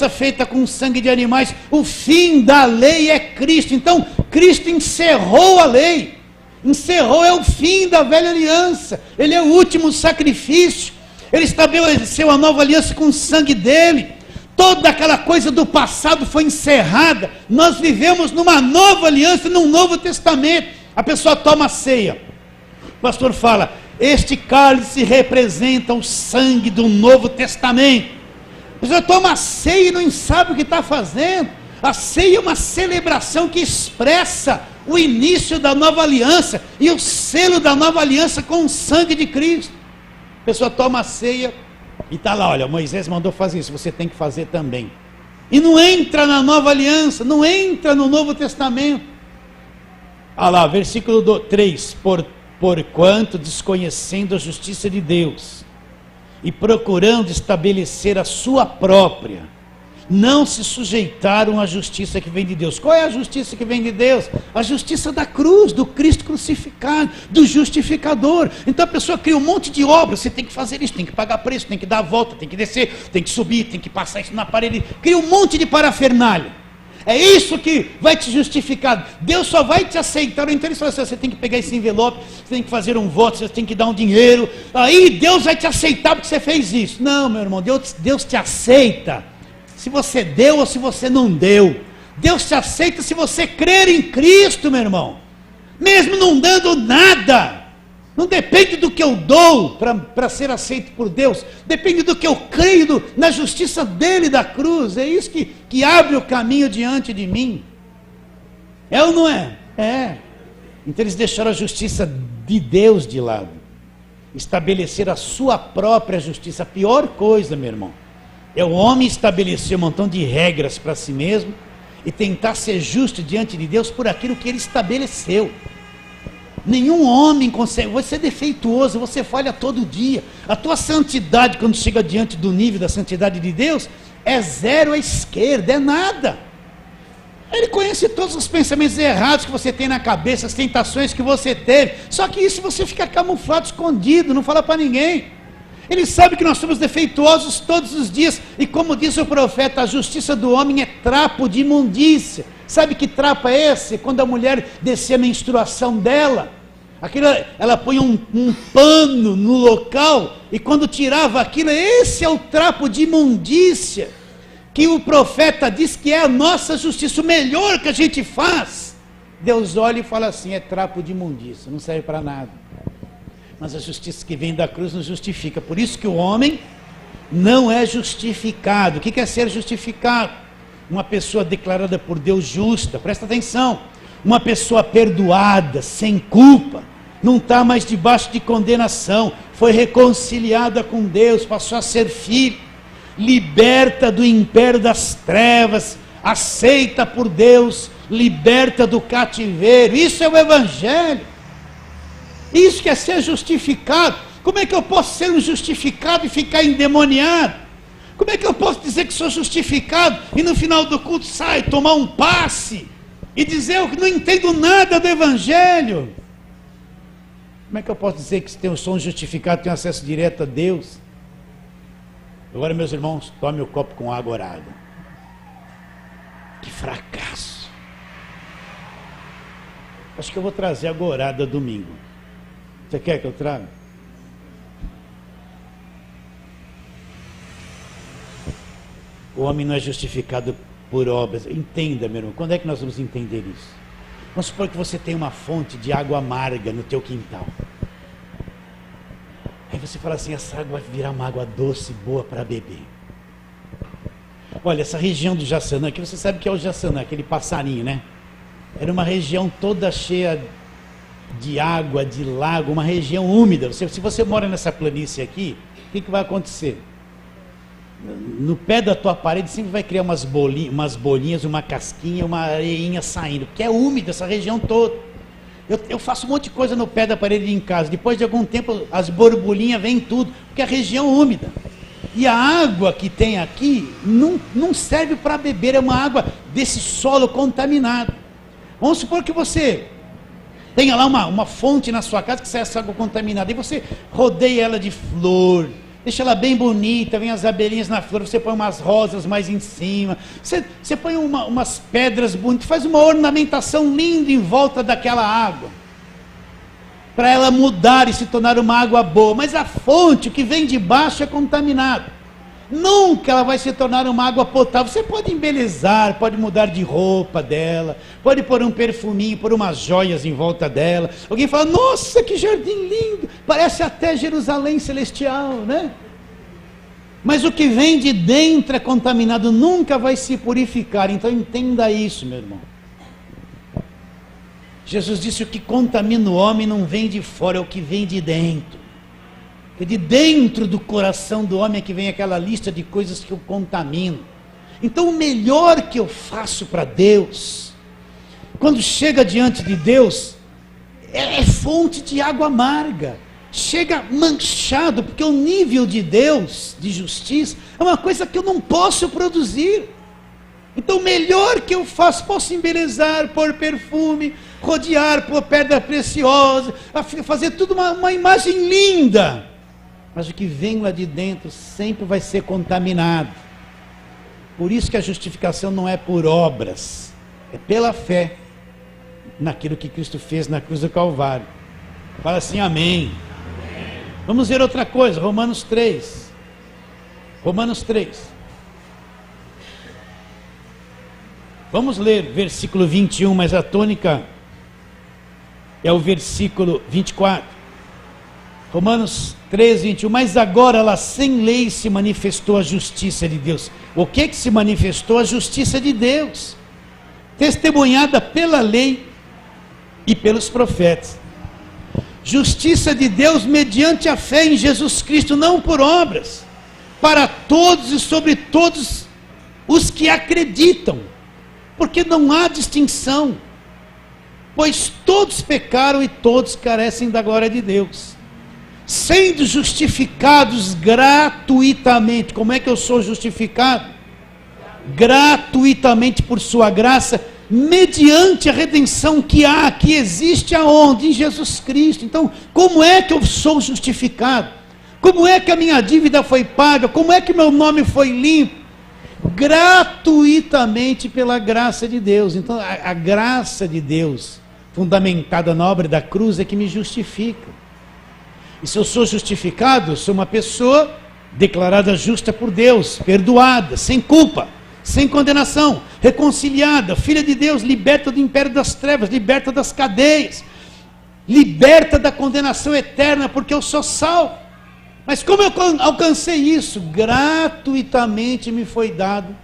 feita com sangue de animais, o fim da lei é Cristo. Então Cristo encerrou a lei, é o fim da velha aliança, ele é o último sacrifício, ele estabeleceu a nova aliança com o sangue dele. Toda aquela coisa do passado foi encerrada. Nós vivemos numa nova aliança, num novo testamento. A pessoa toma a ceia, o pastor fala: este cálice representa o sangue do Novo Testamento. A pessoa toma a ceia e não sabe o que está fazendo. A ceia é uma celebração que expressa o início da nova aliança e o selo da nova aliança com o sangue de Cristo. A pessoa toma a ceia e está lá: olha, Moisés mandou fazer isso, você tem que fazer também. E não entra na nova aliança, não entra no Novo Testamento. Olha lá, versículo 3: porquanto desconhecendo a justiça de Deus e procurando estabelecer a sua própria, não se sujeitaram à justiça que vem de Deus. Qual é a justiça que vem de Deus? A justiça da cruz, do Cristo crucificado, do justificador. Então a pessoa cria um monte de obras: você tem que fazer isso, tem que pagar preço, tem que dar a volta, tem que descer, tem que subir, tem que passar isso na parede. Cria um monte de parafernália. É isso que vai te justificar. Deus só vai te aceitar. Então ele fala assim, você tem que pegar esse envelope, você tem que fazer um voto, você tem que dar um dinheiro. Aí Deus vai te aceitar porque você fez isso. Não, meu irmão, Deus te aceita se você deu ou se você não deu. Deus te aceita se você crer em Cristo, meu irmão. Mesmo não dando nada. Não depende do que eu dou para ser aceito por Deus. Depende do que eu creio na justiça dele da cruz. É isso que abre o caminho diante de mim. É ou não é? É. Então eles deixaram a justiça de Deus de lado. Estabeleceram a sua própria justiça. A pior coisa, meu irmão, é o homem estabelecer um montão de regras para si mesmo e tentar ser justo diante de Deus por aquilo que ele estabeleceu. Nenhum homem consegue. Você é defeituoso, você falha todo dia. A tua santidade, quando chega diante do nível da santidade de Deus, é zero à esquerda, é nada. Ele conhece todos os pensamentos errados que você tem na cabeça, as tentações que você teve. Só que isso você fica camuflado, escondido, não fala para ninguém. Ele sabe que nós somos defeituosos todos os dias. E como diz o profeta, a justiça do homem é trapo de imundícia. Sabe que trapo é esse? Quando a mulher descia a menstruação dela, ela põe um pano no local, e quando tirava aquilo, esse é o trapo de imundícia, que o profeta diz que é a nossa justiça, o melhor que a gente faz. Deus olha e fala assim, é trapo de imundícia, não serve para nada. Mas a justiça que vem da cruz nos justifica. Por isso que o homem não é justificado. O que é ser justificado? Uma pessoa declarada por Deus justa, presta atenção, uma pessoa perdoada, sem culpa, não está mais debaixo de condenação, foi reconciliada com Deus, passou a ser filho, liberta do império das trevas, aceita por Deus, liberta do cativeiro. Isso é o Evangelho. Isso que é ser justificado. Como é que eu posso ser um justificado e ficar endemoniado? Como é que eu posso dizer que sou justificado e no final do culto sai, tomar um passe e dizer eu não entendo nada do Evangelho? Como é que eu posso dizer que se eu sou um justificado, tenho acesso direto a Deus? Agora, meus irmãos, tome o copo com água orada. Que fracasso. Acho que eu vou trazer a gorada domingo. Você quer que eu traga? O homem não é justificado por obras. Entenda, meu irmão, quando é que nós vamos entender isso? Vamos supor que você tem uma fonte de água amarga no teu quintal. Aí você fala assim, essa água vai virar uma água doce, boa para beber. Olha, essa região do Jaçanã, que você sabe que é o Jaçanã, aquele passarinho, né? Era uma região toda cheia de água, de lago, uma região úmida. Se você mora nessa planície aqui, o que vai acontecer? No pé da tua parede sempre vai criar umas bolinhas, uma casquinha, uma areinha saindo, porque é úmido essa região toda. Eu faço um monte de coisa no pé da parede em casa, depois de algum tempo as borbulhinhas vêm tudo, porque é a região úmida. E a água que tem aqui não serve para beber, é uma água desse solo contaminado. Vamos supor que você tenha lá uma fonte na sua casa que sai essa água contaminada, e você rodeia ela de flor, deixa ela bem bonita, vem as abelhinhas na flor, você põe umas rosas mais em cima, você põe umas pedras bonitas, faz uma ornamentação linda em volta daquela água, para ela mudar e se tornar uma água boa. Mas a fonte, o que vem de baixo, é contaminado. Nunca ela vai se tornar uma água potável. Você pode embelezar, pode mudar de roupa dela, pode pôr um perfuminho, pôr umas joias em volta dela. Alguém fala, nossa, que jardim lindo, parece até Jerusalém celestial, né? Mas o que vem de dentro é contaminado, nunca vai se purificar. Então entenda isso, meu irmão. Jesus disse, o que contamina o homem não vem de fora, é o que vem de dentro. E de dentro do coração do homem é que vem aquela lista de coisas que eu contamino. Então o melhor que eu faço para Deus, quando chega diante de Deus, é fonte de água amarga. Chega manchado, porque o nível de Deus, de justiça, é uma coisa que eu não posso produzir. Então o melhor que eu faço, posso embelezar, pôr perfume, rodear, pôr pedra preciosa, fazer tudo uma imagem linda. Mas o que vem lá de dentro sempre vai ser contaminado. Por isso que a justificação não é por obras, é pela fé naquilo que Cristo fez na cruz do Calvário. Fala assim, amém. Vamos ver outra coisa, Romanos 3. Romanos 3. Vamos ler versículo 21, mas a tônica é o versículo 24. Romanos 3, 21. Mas agora lá sem lei se manifestou a justiça de Deus. O que se manifestou? A justiça de Deus, testemunhada pela lei e pelos profetas. Justiça de Deus mediante a fé em Jesus Cristo, não por obras, para todos e sobre todos os que acreditam, porque não há distinção, pois todos pecaram e todos carecem da glória de Deus, sendo justificados gratuitamente. Como é que eu sou justificado? Gratuitamente por sua graça, mediante a redenção que existe aonde? Em Jesus Cristo. Então, como é que eu sou justificado? Como é que a minha dívida foi paga? Como é que meu nome foi limpo? Gratuitamente pela graça de Deus. Então, a graça de Deus, fundamentada na obra da cruz, é que me justifica. E se eu sou justificado, eu sou uma pessoa declarada justa por Deus, perdoada, sem culpa, sem condenação, reconciliada, filha de Deus, liberta do império das trevas, liberta das cadeias, liberta da condenação eterna, porque eu sou salvo. Mas como eu alcancei isso? Gratuitamente me foi dado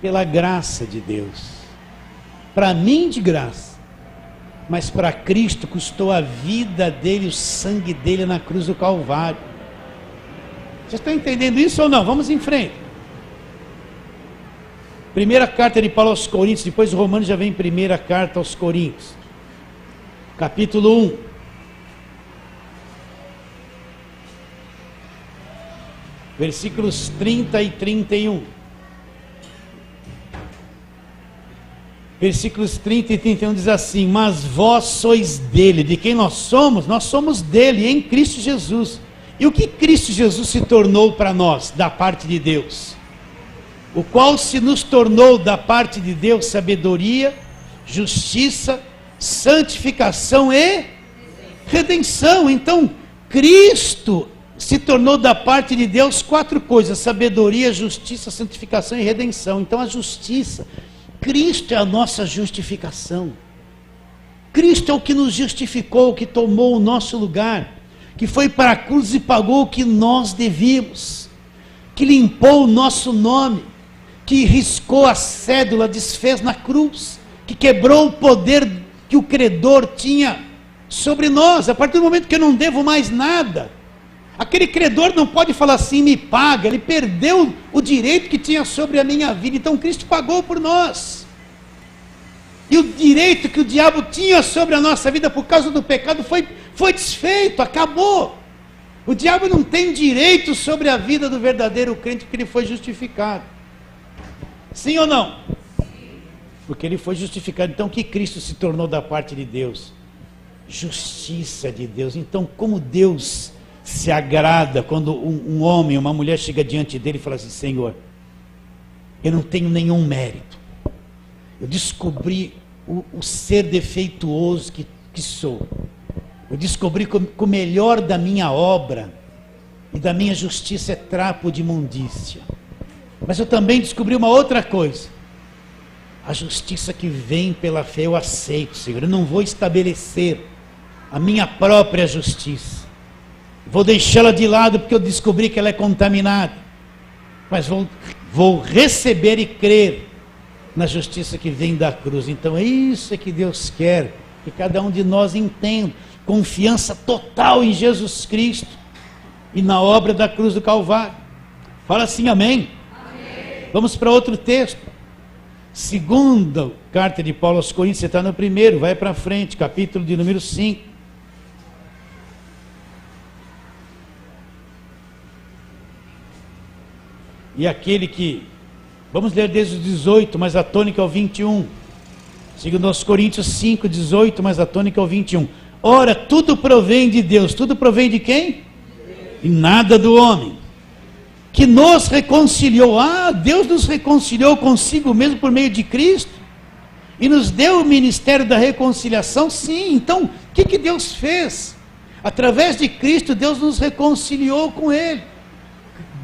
pela graça de Deus. Para mim de graça, mas para Cristo custou a vida dele, o sangue dele na cruz do Calvário. Vocês estão entendendo isso ou não? Vamos em frente. Primeira carta de Paulo aos Coríntios, depois Romanos já vem primeira carta aos Coríntios, capítulo 1. Versículos 30 e 31. Versículos 30 e 31 diz assim: mas vós sois dele. De quem nós somos? Nós somos dele, em Cristo Jesus. E o que Cristo Jesus se tornou para nós, da parte de Deus? O qual se nos tornou da parte de Deus sabedoria, justiça, santificação e redenção. Então, Cristo se tornou da parte de Deus 4 coisas: sabedoria, justiça, santificação e redenção. Então a justiça, Cristo é a nossa justificação. Cristo é o que nos justificou, que tomou o nosso lugar, que foi para a cruz e pagou o que nós devíamos, que limpou o nosso nome, que riscou a cédula, desfez na cruz, que quebrou o poder que o credor tinha sobre nós. A partir do momento que eu não devo mais nada, aquele credor não pode falar assim, me paga. Ele perdeu o direito que tinha sobre a minha vida. Então Cristo pagou por nós. E o direito que o diabo tinha sobre a nossa vida por causa do pecado foi desfeito, acabou. O diabo não tem direito sobre a vida do verdadeiro crente, porque ele foi justificado. Sim ou não? Porque ele foi justificado. Então o que Cristo se tornou da parte de Deus? Justiça de Deus. Então, como Deus se agrada quando um homem, uma mulher chega diante dele e fala assim: Senhor, eu não tenho nenhum mérito, eu descobri o ser defeituoso que sou, eu descobri que o melhor da minha obra e da minha justiça é trapo de imundícia, mas eu também descobri uma outra coisa: a justiça que vem pela fé eu aceito, Senhor. Eu não vou estabelecer a minha própria justiça, vou deixá-la de lado porque eu descobri que ela é contaminada, mas vou receber e crer na justiça que vem da cruz. Então é isso que Deus quer que cada um de nós entenda: confiança total em Jesus Cristo e na obra da cruz do Calvário. Fala assim, amém? Amém. Vamos para outro texto. Segunda carta de Paulo aos Coríntios, você está no primeiro, vai para frente, capítulo de número 5. E aquele que, vamos ler desde o 18, mas a tônica é o 21. Segundo aos Coríntios 5, 18, mas a tônica é o 21. Ora, tudo provém de Deus. Tudo provém de quem? E nada do homem. que nos reconciliou. Ah, Deus nos reconciliou consigo mesmo por meio de Cristo e nos deu o ministério da reconciliação. Sim, então o que Deus fez? Através de Cristo, Deus nos reconciliou com Ele.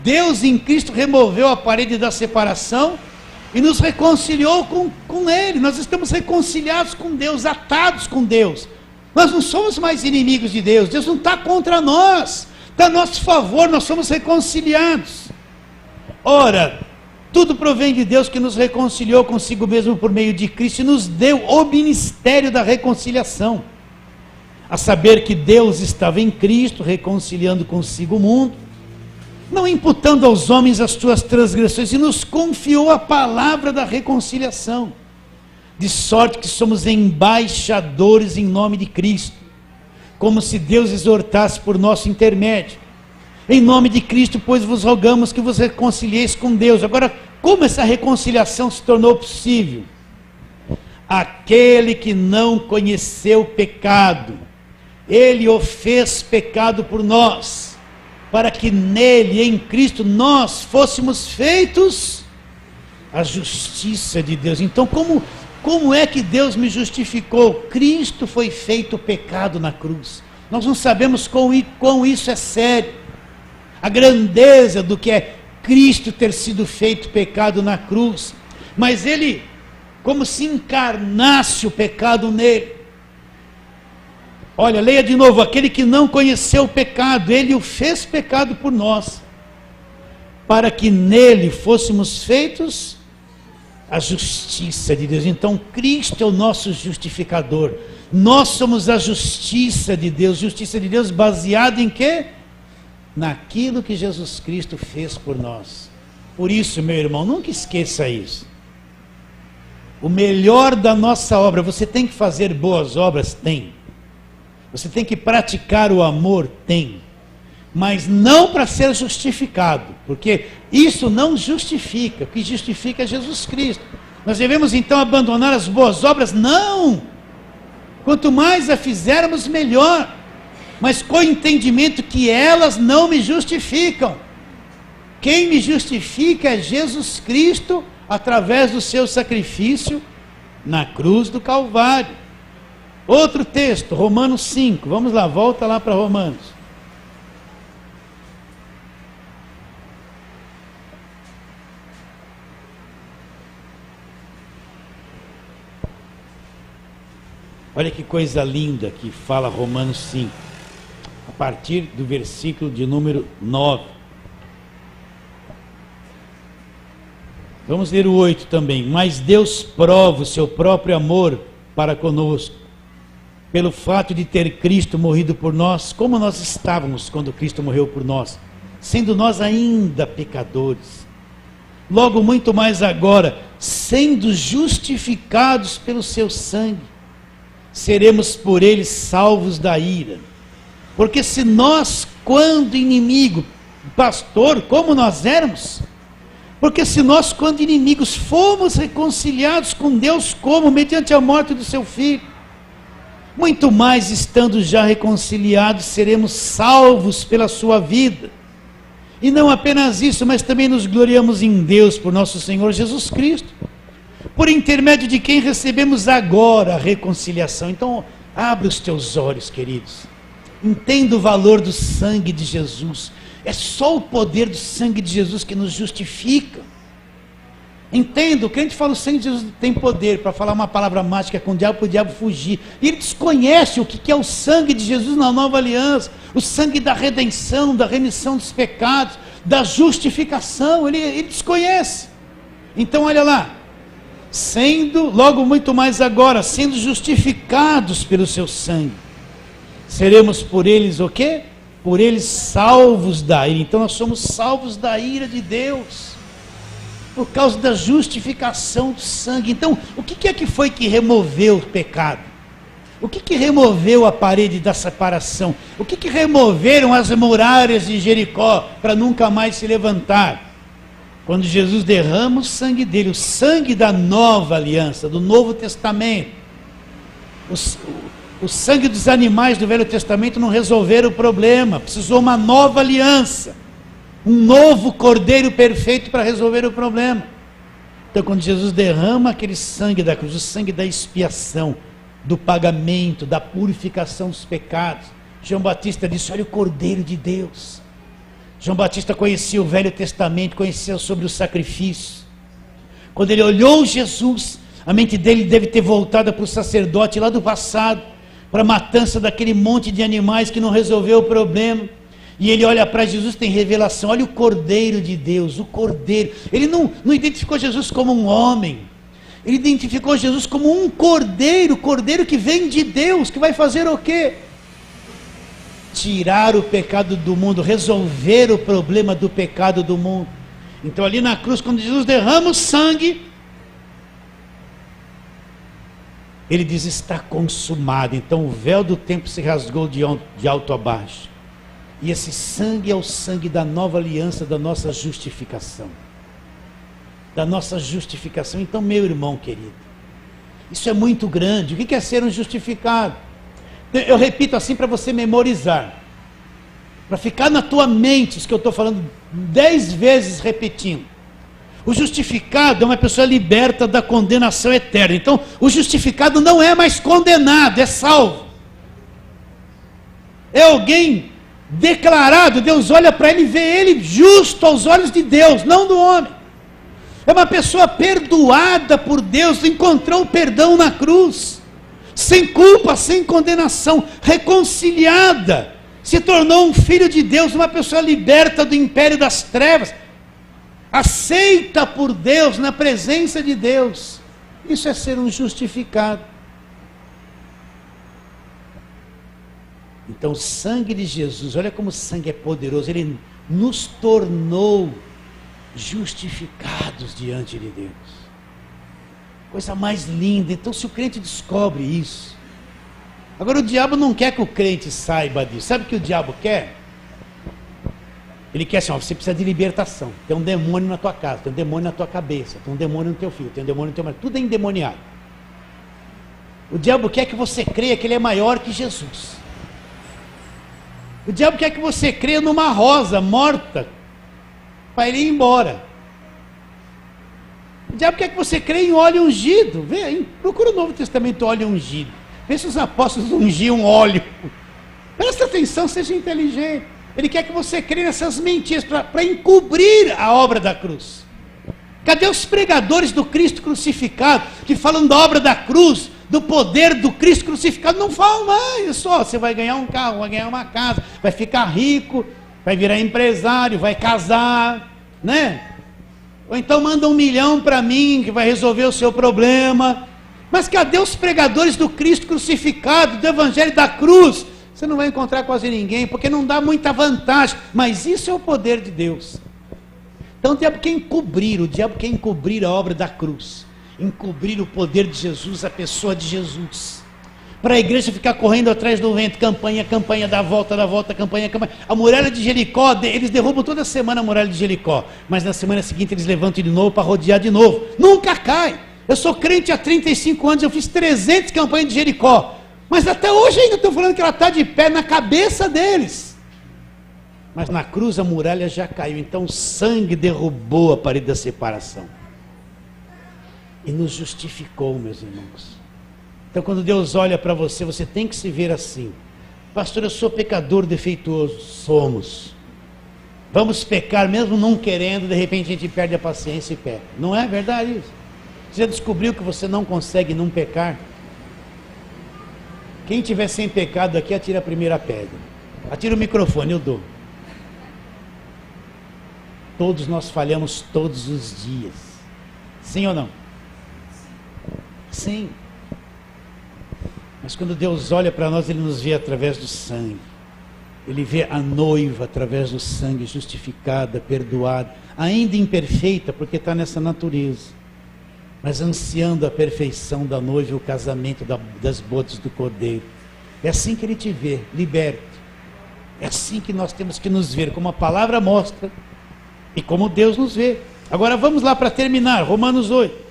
Deus em Cristo removeu a parede da separação e nos reconciliou com Ele. Nós estamos reconciliados com Deus, atados com Deus. Nós não somos mais inimigos de Deus. Deus não está contra nós, está a nosso favor, nós somos reconciliados. Ora, tudo provém de Deus, que nos reconciliou consigo mesmo por meio de Cristo e nos deu o ministério da reconciliação. A saber que Deus estava em Cristo, reconciliando consigo o mundo, não imputando aos homens as suas transgressões, e nos confiou a palavra da reconciliação. De sorte que somos embaixadores em nome de Cristo, como se Deus exortasse por nosso intermédio. Em nome de Cristo, pois, vos rogamos que vos reconcilieis com Deus. Agora, como essa reconciliação se tornou possível? Aquele que não conheceu o pecado, Ele o fez pecado por nós, para que nele, em Cristo, nós fôssemos feitos a justiça de Deus. Então, como é que Deus me justificou? Cristo foi feito pecado na cruz. Nós não sabemos quão isso é sério. A grandeza do que é Cristo ter sido feito pecado na cruz. Mas Ele, como se encarnasse o pecado nele. Olha, leia de novo. Aquele que não conheceu o pecado, Ele o fez pecado por nós, para que nele fôssemos feitos a justiça de Deus. Então Cristo é o nosso justificador. Nós somos a justiça de Deus. Justiça de Deus baseada em quê? Naquilo que Jesus Cristo fez por nós. Por isso, meu irmão, nunca esqueça isso. O melhor da nossa obra, você tem que fazer boas obras? Tem. Você tem que praticar o amor? Tem. Mas não para ser justificado, porque isso não justifica. O que justifica é Jesus Cristo. Nós devemos então abandonar as boas obras? Não! Quanto mais a fizermos, melhor. Mas com o entendimento que elas não me justificam. Quem me justifica é Jesus Cristo, através do seu sacrifício na cruz do Calvário. Outro texto, Romanos 5. Vamos lá, volta lá para Romanos. Olha que coisa linda que fala Romanos 5, a partir do versículo de número 9. Vamos ler o 8 também. Mas Deus prova o seu próprio amor para conosco, pelo fato de ter Cristo morrido por nós, como nós estávamos quando Cristo morreu por nós, sendo nós ainda pecadores. Logo muito mais agora, sendo justificados pelo seu sangue, seremos por ele salvos da ira. Porque se nós, quando inimigo, pastor, como nós éramos? Porque se nós, quando inimigos, fomos reconciliados com Deus, como? Mediante a morte do seu Filho. Muito mais, estando já reconciliados, seremos salvos pela sua vida. E não apenas isso, mas também nos gloriamos em Deus por nosso Senhor Jesus Cristo, por intermédio de quem recebemos agora a reconciliação. Então, abre os teus olhos, queridos. Entenda o valor do sangue de Jesus. É só o poder do sangue de Jesus que nos justifica. Entenda, o crente fala: o sangue de Jesus tem poder para falar uma palavra mágica com o diabo, para o diabo fugir. E ele desconhece o que é o sangue de Jesus na nova aliança. O sangue da redenção, da remissão dos pecados, da justificação. Ele desconhece. Então, olha lá. Sendo, logo muito mais agora, sendo justificados pelo seu sangue, seremos por eles o quê? Por eles salvos da ira. Então nós somos salvos da ira de Deus, por causa da justificação do sangue. Então, o que é que foi que removeu o pecado? O que removeu a parede da separação? O que removeram as muralhas de Jericó para nunca mais se levantar? Quando Jesus derrama o sangue dele, o sangue da nova aliança, do Novo Testamento. O sangue dos animais do Velho Testamento não resolveram o problema, precisou uma nova aliança. um novo cordeiro perfeito para resolver o problema. Então, quando Jesus derrama aquele sangue da cruz, o sangue da expiação, do pagamento, da purificação dos pecados, João Batista disse: olha o Cordeiro de Deus. João Batista conhecia o Velho Testamento, conhecia sobre o sacrifício. Quando ele olhou Jesus, a mente dele deve ter voltado para o sacerdote lá do passado, para a matança daquele monte de animais que não resolveu o problema. E ele olha para Jesus, tem revelação: olha o Cordeiro de Deus, o Cordeiro. Ele não identificou Jesus como um homem, ele identificou Jesus como um Cordeiro, Cordeiro que vem de Deus, que vai fazer o quê? Tirar o pecado do mundo, resolver o problema do pecado do mundo. Então ali na cruz, quando Jesus derrama o sangue, ele diz: está consumado. Então o véu do templo se rasgou de alto a baixo. E esse sangue é o sangue da nova aliança, da nossa justificação. Da nossa justificação. Então, meu irmão querido, isso é muito grande. O que é ser um justificado? Eu repito assim para você memorizar, para ficar na tua mente, isso que eu estou falando 10 vezes repetindo. O justificado é uma pessoa liberta da condenação eterna. Então, o justificado não é mais condenado, é salvo. É alguém declarado, Deus olha para ele e vê ele justo aos olhos de Deus, não do homem. É uma pessoa perdoada por Deus, encontrou o perdão na cruz, sem culpa, sem condenação, reconciliada, se tornou um filho de Deus, uma pessoa liberta do império das trevas, aceita por Deus, na presença de Deus. Isso é ser um justificado. Então o sangue de Jesus, olha como o sangue é poderoso, ele nos tornou justificados diante de Deus. Coisa mais linda. Então, se o crente descobre isso, agora o diabo não quer que o crente saiba disso. Sabe o que o diabo quer? Ele quer assim: ó, você precisa de libertação. Tem um demônio na tua casa, tem um demônio na tua cabeça, tem um demônio no teu filho, tem um demônio no teu marido, tudo é endemoniado. O diabo quer que você creia que ele é maior que Jesus. O diabo quer que você creia numa rosa morta para ele ir embora. O diabo quer que você creia em óleo ungido. Vê, procura o Novo Testamento, óleo ungido. Vê se os apóstolos ungiam óleo. Presta atenção, seja inteligente. Ele quer que você creia nessas mentiras para encobrir a obra da cruz. Cadê os pregadores do Cristo crucificado que falam da obra da cruz, do poder do Cristo crucificado? Não falam mais. Só você vai ganhar um carro, vai ganhar uma casa, vai ficar rico, vai virar empresário, vai casar, né? Ou então manda 1 milhão para mim que vai resolver o seu problema. Mas cadê os pregadores do Cristo crucificado, do Evangelho da cruz? Você não vai encontrar quase ninguém, porque não dá muita vantagem. Mas isso é o poder de Deus. Então o diabo quer encobrir a obra da cruz, encobrir o poder de Jesus, a pessoa de Jesus, para a igreja ficar correndo atrás do vento, campanha, da volta, campanha. A muralha de Jericó, eles derrubam toda semana a muralha de Jericó, mas na semana seguinte eles levantam de novo para rodear de novo, nunca cai. Eu sou crente há 35 anos, eu fiz 300 campanhas de Jericó, mas até hoje ainda estou falando que ela está de pé na cabeça deles. Mas na cruz a muralha já caiu, então o sangue derrubou a parede da separação e nos justificou, meus irmãos. Então quando Deus olha para você, você tem que se ver assim: pastor, eu sou pecador defeituoso. Somos. Vamos pecar mesmo não querendo, de repente a gente perde a paciência e peca. Não é verdade isso? Você já descobriu que você não consegue não pecar? Quem tiver sem pecado aqui, atira a primeira pedra. Atira o microfone, eu dou. Todos nós falhamos todos os dias. Sim ou não? Sim. Mas quando Deus olha para nós, Ele nos vê através do sangue. Ele vê a noiva através do sangue, justificada, perdoada, ainda imperfeita, porque está nessa natureza, mas ansiando a perfeição da noiva e o casamento das bodas do Cordeiro. É assim que Ele te vê, liberto. É assim que nós temos que nos ver, como a palavra mostra e como Deus nos vê. Agora vamos lá para terminar, Romanos 8.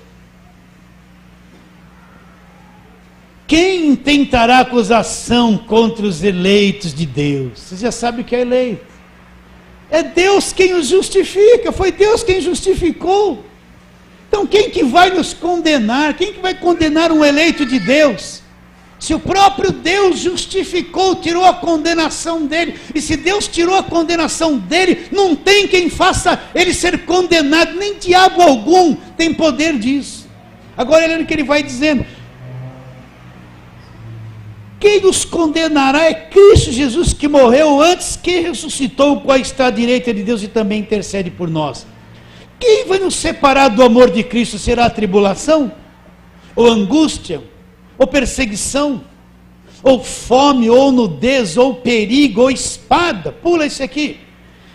Quem intentará acusação contra os eleitos de Deus? Você já sabe o que é eleito. É Deus quem os justifica, foi Deus quem justificou. Então quem que vai nos condenar? Quem que vai condenar um eleito de Deus? Se o próprio Deus justificou, tirou a condenação dele, e se Deus tirou a condenação dele, não tem quem faça ele ser condenado, nem diabo algum tem poder disso. Agora olha o que ele vai dizendo: quem nos condenará é Cristo Jesus, que morreu antes, que ressuscitou, qual está à direita de Deus e também intercede por nós. Quem vai nos separar do amor de Cristo? Será a tribulação? Ou angústia? Ou perseguição? Ou fome? Ou nudez? Ou perigo? Ou espada? Pula isso aqui.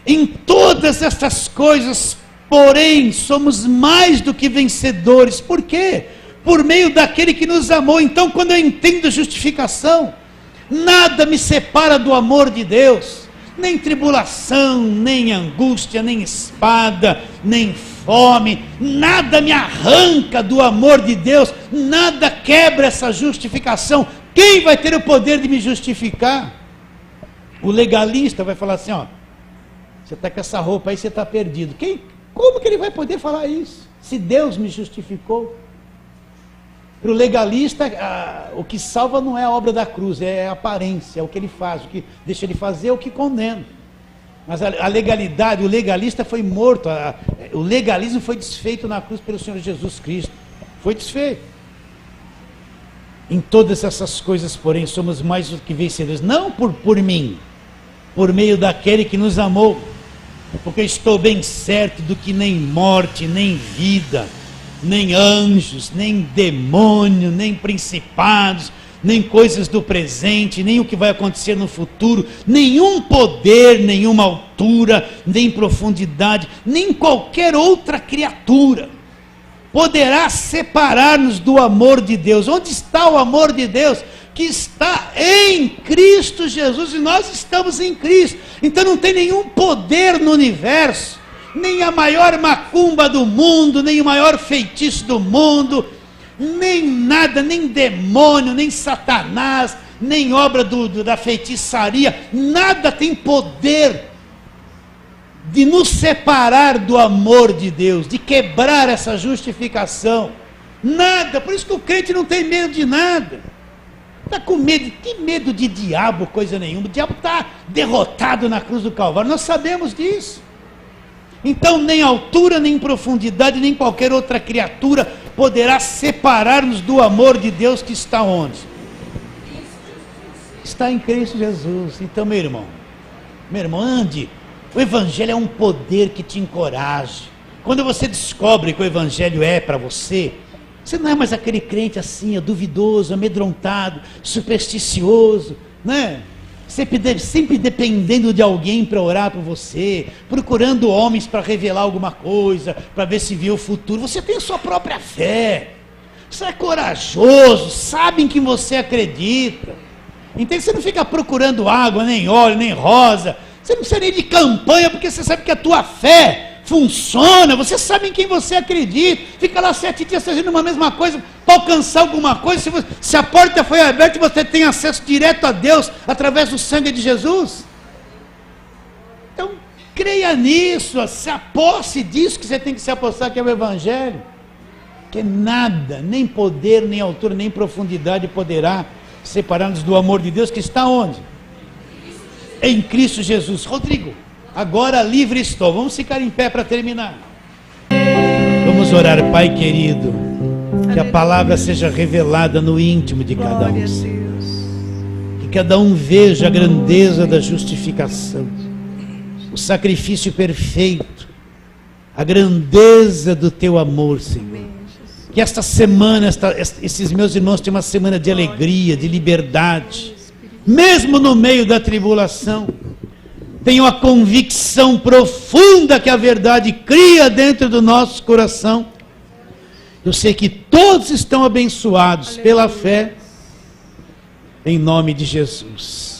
Em todas estas coisas, porém, somos mais do que vencedores. Por quê? Por meio daquele que nos amou. Então, quando eu entendo a justificação, nada me separa do amor de Deus. Nem tribulação, nem angústia, nem espada, nem fome, nada me arranca do amor de Deus, nada quebra essa justificação. Quem vai ter o poder de me justificar? O legalista vai falar assim: ó, você está com essa roupa aí, você está perdido. Como que ele vai poder falar isso? Se Deus me justificou? Para o legalista, o que salva não é a obra da cruz, é a aparência, é o que ele faz, o que deixa ele fazer é o que condena. Mas a legalidade, o legalista foi morto, o legalismo foi desfeito na cruz pelo Senhor Jesus Cristo, foi desfeito. Em todas essas coisas, porém, somos mais do que vencedores, não por mim, por meio daquele que nos amou, porque estou bem certo do que nem morte, nem vida, nem anjos, nem demônio, nem principados, nem coisas do presente, nem o que vai acontecer no futuro, nenhum poder, nenhuma altura, nem profundidade, nem qualquer outra criatura poderá separar-nos do amor de Deus. Onde está o amor de Deus? Que está em Cristo Jesus, e nós estamos em Cristo. Então não tem nenhum poder no universo, nem a maior macumba do mundo, nem o maior feitiço do mundo, nem nada, nem demônio, nem Satanás, nem obra da feitiçaria, nada tem poder de nos separar do amor de Deus, de quebrar essa justificação. Nada. Por isso que o crente não tem medo de nada. Está com medo? Que medo de diabo, coisa nenhuma. O diabo está derrotado na cruz do Calvário, nós sabemos disso. Então nem altura, nem profundidade, nem qualquer outra criatura poderá separar-nos do amor de Deus que está onde? Está em Cristo Jesus. Então, meu irmão, ande. O Evangelho é um poder que te encoraja. Quando você descobre que o Evangelho é para você, você não é mais aquele crente assim, duvidoso, amedrontado, supersticioso, né? Sempre dependendo de alguém para orar por você, procurando homens para revelar alguma coisa, para ver se vê o futuro. Você tem a sua própria fé, você é corajoso, sabe em quem você acredita. Então você não fica procurando água, nem óleo, nem rosa. Você não precisa nem de campanha, porque você sabe que a tua fé funciona, você sabe em quem você acredita. Fica lá 7 dias fazendo uma mesma coisa para alcançar alguma coisa. Se a porta foi aberta e você tem acesso direto a Deus através do sangue de Jesus, então creia nisso, se aposse disso que você tem que se apossar, que é o Evangelho. Que nada, nem poder, nem altura, nem profundidade poderá separar-nos do amor de Deus que está onde? Em Cristo Jesus. Rodrigo, agora livre estou. Vamos ficar em pé para terminar. Vamos orar. Pai querido, que a palavra seja revelada no íntimo de cada um. Que cada um veja a grandeza da justificação, o sacrifício perfeito, a grandeza do teu amor, Senhor. Que esta semana, esses meus irmãos tenham uma semana de alegria, de liberdade, mesmo no meio da tribulação. Tenham a convicção profunda que a verdade cria dentro do nosso coração. Eu sei que todos estão abençoados pela fé, em nome de Jesus.